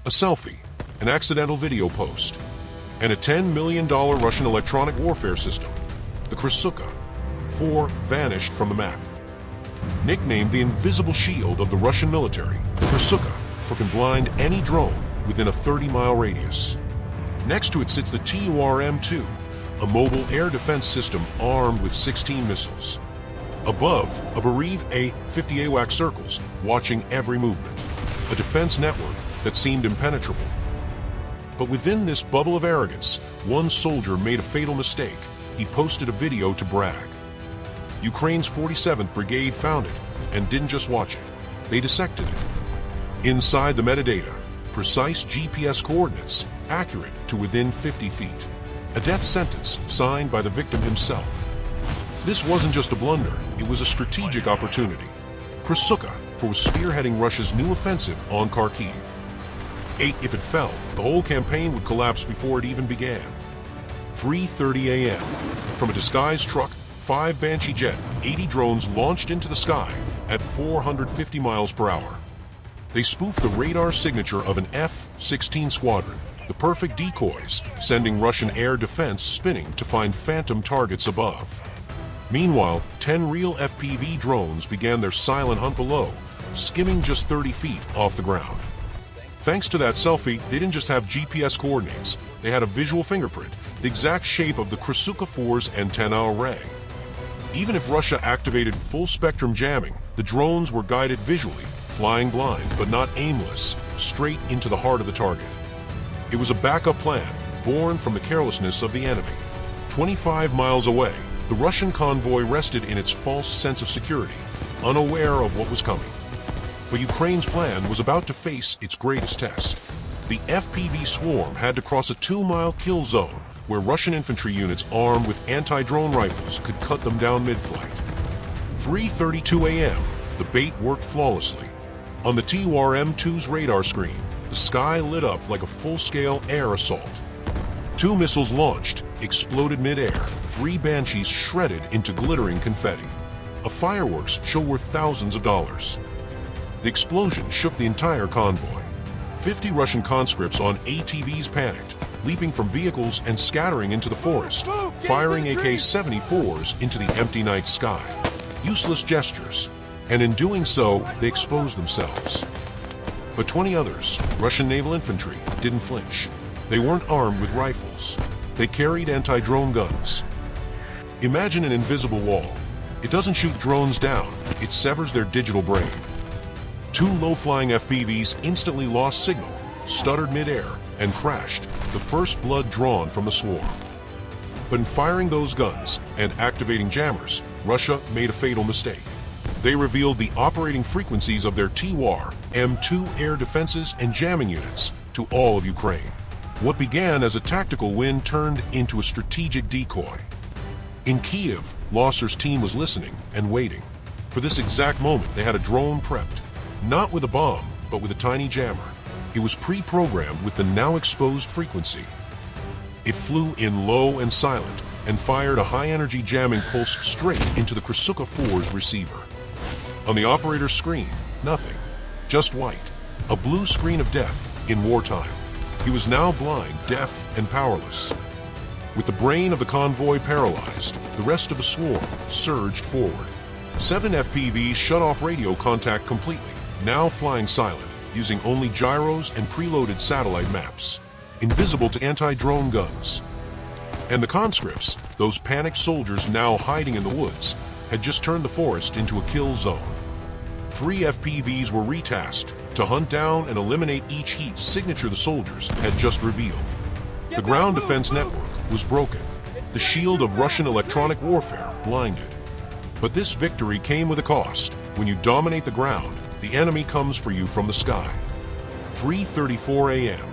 a selfie, an accidental video post, and a $10 million Russian electronic warfare system, the Krasuka-4, vanished from the map. Nicknamed the invisible shield of the Russian military, the Krasuka-4 can blind any drone within a 30-mile radius. Next to it sits the TUR-M2, a mobile air defense system armed with 16 missiles. Above, a bereaved A-50 AWACS circles, watching every movement, a defense network that seemed impenetrable. But within this bubble of arrogance, one soldier made a fatal mistake. He posted a video to brag. Ukraine's 47th Brigade found it and didn't just watch it, they dissected it. Inside the metadata, precise GPS coordinates, accurate to within 50 feet. A death sentence signed by the victim himself. This wasn't just a blunder, it was a strategic opportunity. Krasuka-4 was spearheading Russia's new offensive on Kharkiv. If it fell, the whole campaign would collapse before it even began. 3:30 a.m. From a disguised truck, 5 Banshee Jet 80 drones launched into the sky at 450 miles per hour. They spoofed the radar signature of an F-16 squadron, the perfect decoys, sending Russian air defense spinning to find phantom targets above. Meanwhile, 10 real FPV drones began their silent hunt below, skimming just 30 feet off the ground. Thanks to that selfie, they didn't just have GPS coordinates, they had a visual fingerprint, the exact shape of the Krasuka-4's antenna array. Even if Russia activated full-spectrum jamming, the drones were guided visually, flying blind but not aimless, straight into the heart of the target. It was a backup plan, born from the carelessness of the enemy. 25 miles away, the Russian convoy rested in its false sense of security, unaware of what was coming. But Ukraine's plan was about to face its greatest test. The FPV swarm had to cross a 2-mile kill zone where Russian infantry units armed with anti-drone rifles could cut them down mid-flight. 3:32 a.m., the bait worked flawlessly. On the TUR-M2's radar screen, the sky lit up like a full-scale air assault. 2 missiles launched, exploded mid-air, 3 Banshees shredded into glittering confetti. A fireworks show worth thousands of dollars. The explosion shook the entire convoy. 50 Russian conscripts on ATVs panicked, leaping from vehicles and scattering into the forest, firing AK-74s into the empty night sky. Useless gestures, and in doing so, they exposed themselves. But 20 others, Russian naval infantry, didn't flinch. They weren't armed with rifles. They carried anti-drone guns. Imagine an invisible wall. It doesn't shoot drones down, it severs their digital brain. 2 low-flying FPVs instantly lost signal, stuttered mid-air, and crashed, the first blood drawn from the swarm. But in firing those guns and activating jammers, Russia made a fatal mistake. They revealed the operating frequencies of their TUR-M2 air defenses and jamming units to all of Ukraine. What began as a tactical win turned into a strategic decoy. In Kiev, Losser's team was listening and waiting. For this exact moment, they had a drone prepped. Not with a bomb, but with a tiny jammer. It was pre-programmed with the now exposed frequency. It flew in low and silent and fired a high-energy jamming pulse straight into the Krasuka-4's receiver. On the operator's screen, nothing. Just white. A blue screen of death in wartime. He was now blind, deaf, and powerless. With the brain of the convoy paralyzed, the rest of the swarm surged forward. 7 FPVs shut off radio contact completely, now flying silent, using only gyros and preloaded satellite maps, invisible to anti-drone guns. And the conscripts, those panicked soldiers now hiding in the woods, had just turned the forest into a kill zone. 3 FPVs were retasked to hunt down and eliminate each heat's signature the soldiers had just revealed. The ground defense network was broken, the shield of Russian electronic warfare blinded. But this victory came with a cost. When you dominate the ground, the enemy comes for you from the sky. 3:34 a.m.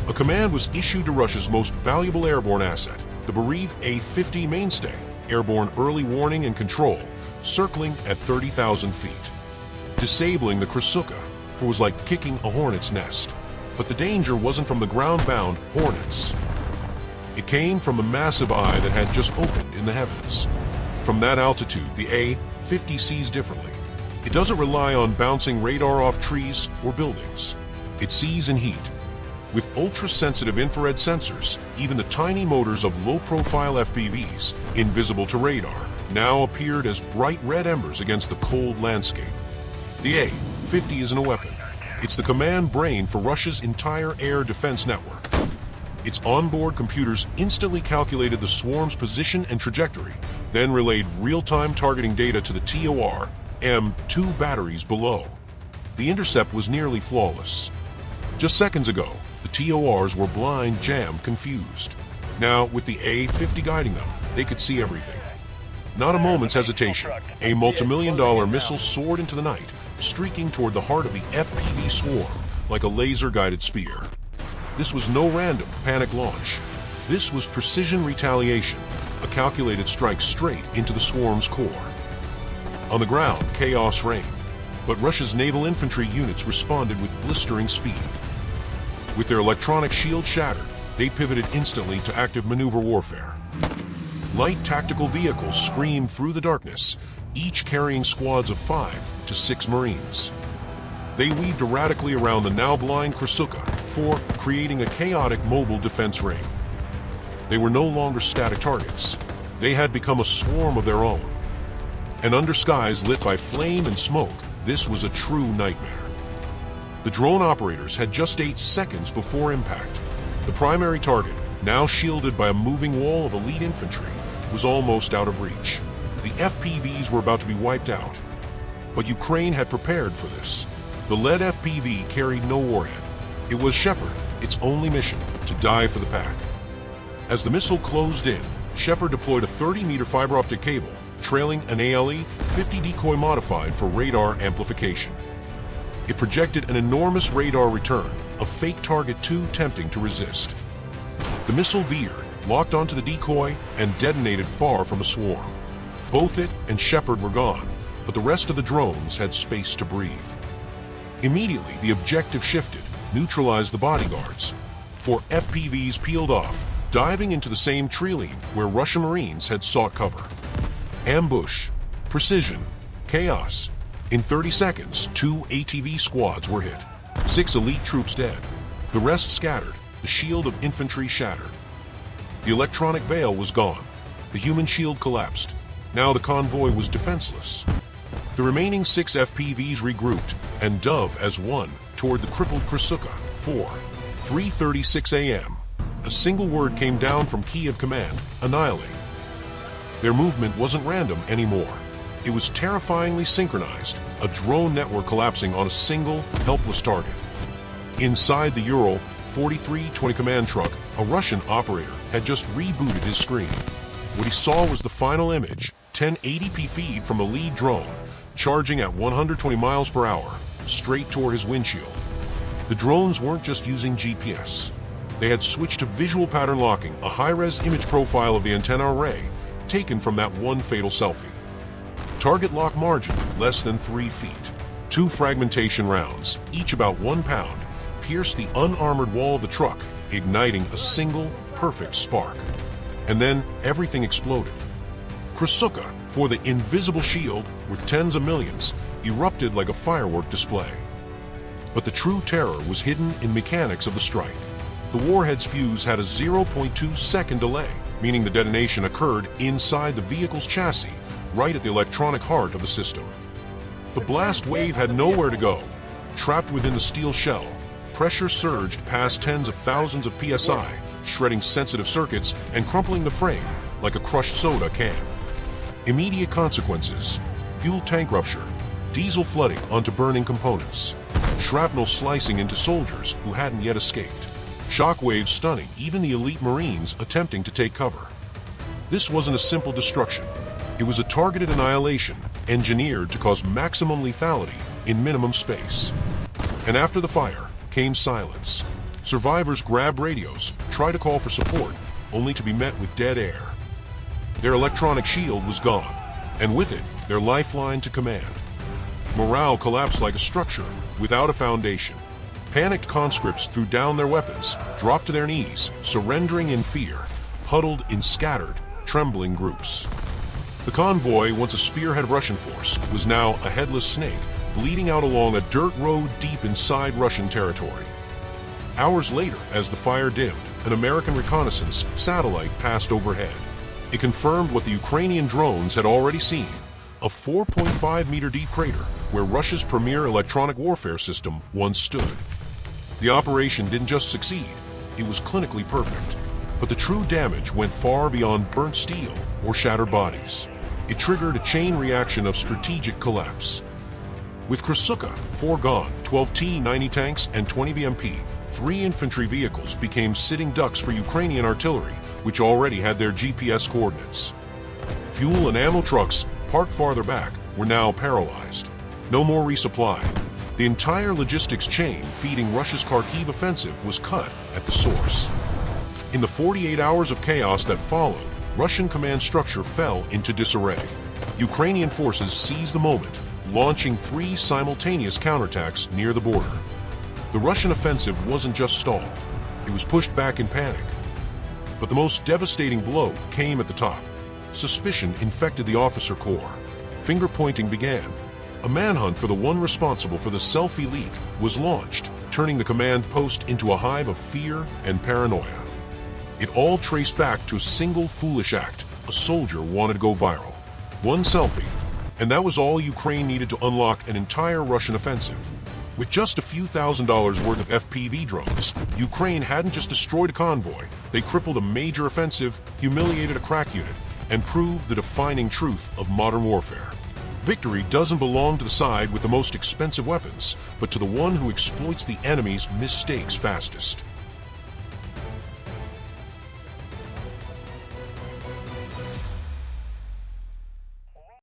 A command was issued to Russia's most valuable airborne asset, the bereaved A-50 mainstay, airborne early warning and control, circling at 30,000 feet. Disabling the Krasuka-4 was like kicking a hornet's nest. But the danger wasn't from the ground-bound hornets. It came from the massive eye that had just opened in the heavens. From that altitude, the A-50 sees differently. It doesn't rely on bouncing radar off trees or buildings. It sees in heat, With ultra-sensitive infrared sensors, even the tiny motors of low-profile FPVs, invisible to radar, now appeared as bright red embers against the cold landscape. The A-50 isn't a weapon. It's the command brain for Russia's entire air defense network. Its onboard computers instantly calculated the swarm's position and trajectory, then relayed real-time targeting data to the TOR M2 batteries below. The intercept was nearly flawless. Just seconds ago, the TORs were blind, jammed, confused. Now, with the A-50 guiding them, they could see everything. Not a moment's hesitation, a multi-million-dollar missile soared into the night, streaking toward the heart of the FPV swarm like a laser-guided spear. This was no random panic launch. This was precision retaliation, a calculated strike straight into the swarm's core. On the ground, chaos reigned, but Russia's naval infantry units responded with blistering speed. With their electronic shield shattered, they pivoted instantly to active maneuver warfare. Light tactical vehicles screamed through the darkness, each carrying squads of 5 to 6 Marines. They weaved erratically around the now blind Krasuka, creating a chaotic mobile defense ring. They were no longer static targets. They had become a swarm of their own. And under skies lit by flame and smoke, this was a true nightmare. The drone operators had just 8 seconds before impact. The primary target, now shielded by a moving wall of elite infantry, was almost out of reach. The FPVs were about to be wiped out. But Ukraine had prepared for this. The lead FPV carried no warhead. It was Shepard, its only mission, to die for the pack. As the missile closed in, Shepard deployed a 30-meter fiber optic cable, trailing an ALE-50 decoy modified for radar amplification. It projected an enormous radar return, a fake target too tempting to resist. The missile veered, locked onto the decoy, and detonated far from the swarm. Both it and Shepard were gone, but the rest of the drones had space to breathe. Immediately, the objective shifted, neutralized the bodyguards. 4 FPVs peeled off, diving into the same tree line where Russian Marines had sought cover. Ambush, precision, chaos. In 30 seconds, 2 ATV squads were hit. 6 elite troops dead. The rest scattered, the shield of infantry shattered. The electronic veil was gone. The human shield collapsed. Now the convoy was defenseless. The remaining 6 FPVs regrouped and dove as one toward the crippled Krasuka. 3:36 a.m. A single word came down from Kiev command: annihilate. Their movement wasn't random anymore. It was terrifyingly synchronized, a drone network collapsing on a single, helpless target. Inside the Ural 4320 command truck, a Russian operator had just rebooted his screen. What he saw was the final image, 1080p feed from a lead drone, charging at 120 miles per hour, straight toward his windshield. The drones weren't just using GPS. They had switched to visual pattern locking, a high-res image profile of the antenna array, taken from that one fatal selfie. Target lock margin, less than 3 feet. 2 fragmentation rounds, each about 1 pound, pierced the unarmored wall of the truck, igniting a single, perfect spark. And then everything exploded. Krasuka, for the invisible shield, with tens of millions, erupted like a firework display. But the true terror was hidden in mechanics of the strike. The warhead's fuse had a 0.2-second delay, meaning the detonation occurred inside the vehicle's chassis, right at the electronic heart of the system. The blast wave had nowhere to go. Trapped within the steel shell, pressure surged past tens of thousands of psi, shredding sensitive circuits and crumpling the frame like a crushed soda can. Immediate consequences: fuel tank rupture, diesel flooding onto burning components, shrapnel slicing into soldiers who hadn't yet escaped, shockwaves stunning even the elite Marines attempting to take cover. This wasn't a simple destruction. It was a targeted annihilation, engineered to cause maximum lethality in minimum space. And after the fire came silence. Survivors grabbed radios, tried to call for support, only to be met with dead air. Their electronic shield was gone, and with it, their lifeline to command. Morale collapsed like a structure without a foundation. Panicked conscripts threw down their weapons, dropped to their knees, surrendering in fear, huddled in scattered, trembling groups. The convoy, once a spearhead of Russian force, was now a headless snake bleeding out along a dirt road deep inside Russian territory. Hours later, as the fire dimmed, an American reconnaissance satellite passed overhead. It confirmed what the Ukrainian drones had already seen, a 4.5-meter deep crater where Russia's premier electronic warfare system once stood. The operation didn't just succeed, it was clinically perfect. But the true damage went far beyond burnt steel or shattered bodies. It triggered a chain reaction of strategic collapse. With Krasuka, 4 gone, 12 T-90 tanks and 20 BMP, 3 infantry vehicles became sitting ducks for Ukrainian artillery, which already had their GPS coordinates. Fuel and ammo trucks, parked farther back, were now paralyzed. No more resupply. The entire logistics chain feeding Russia's Kharkiv offensive was cut at the source. In the 48 hours of chaos that followed, Russian command structure fell into disarray. Ukrainian forces seized the moment, launching 3 simultaneous counterattacks near the border. The Russian offensive wasn't just stalled, it was pushed back in panic. But the most devastating blow came at the top. Suspicion infected the officer corps. Finger-pointing began. A manhunt for the one responsible for the selfie leak was launched, turning the command post into a hive of fear and paranoia. It all traced back to a single foolish act. A soldier wanted to go viral. One selfie, and that was all Ukraine needed to unlock an entire Russian offensive. With just a few $1,000s worth of FPV drones, Ukraine hadn't just destroyed a convoy, they crippled a major offensive, humiliated a crack unit, and proved the defining truth of modern warfare. Victory doesn't belong to the side with the most expensive weapons, but to the one who exploits the enemy's mistakes fastest.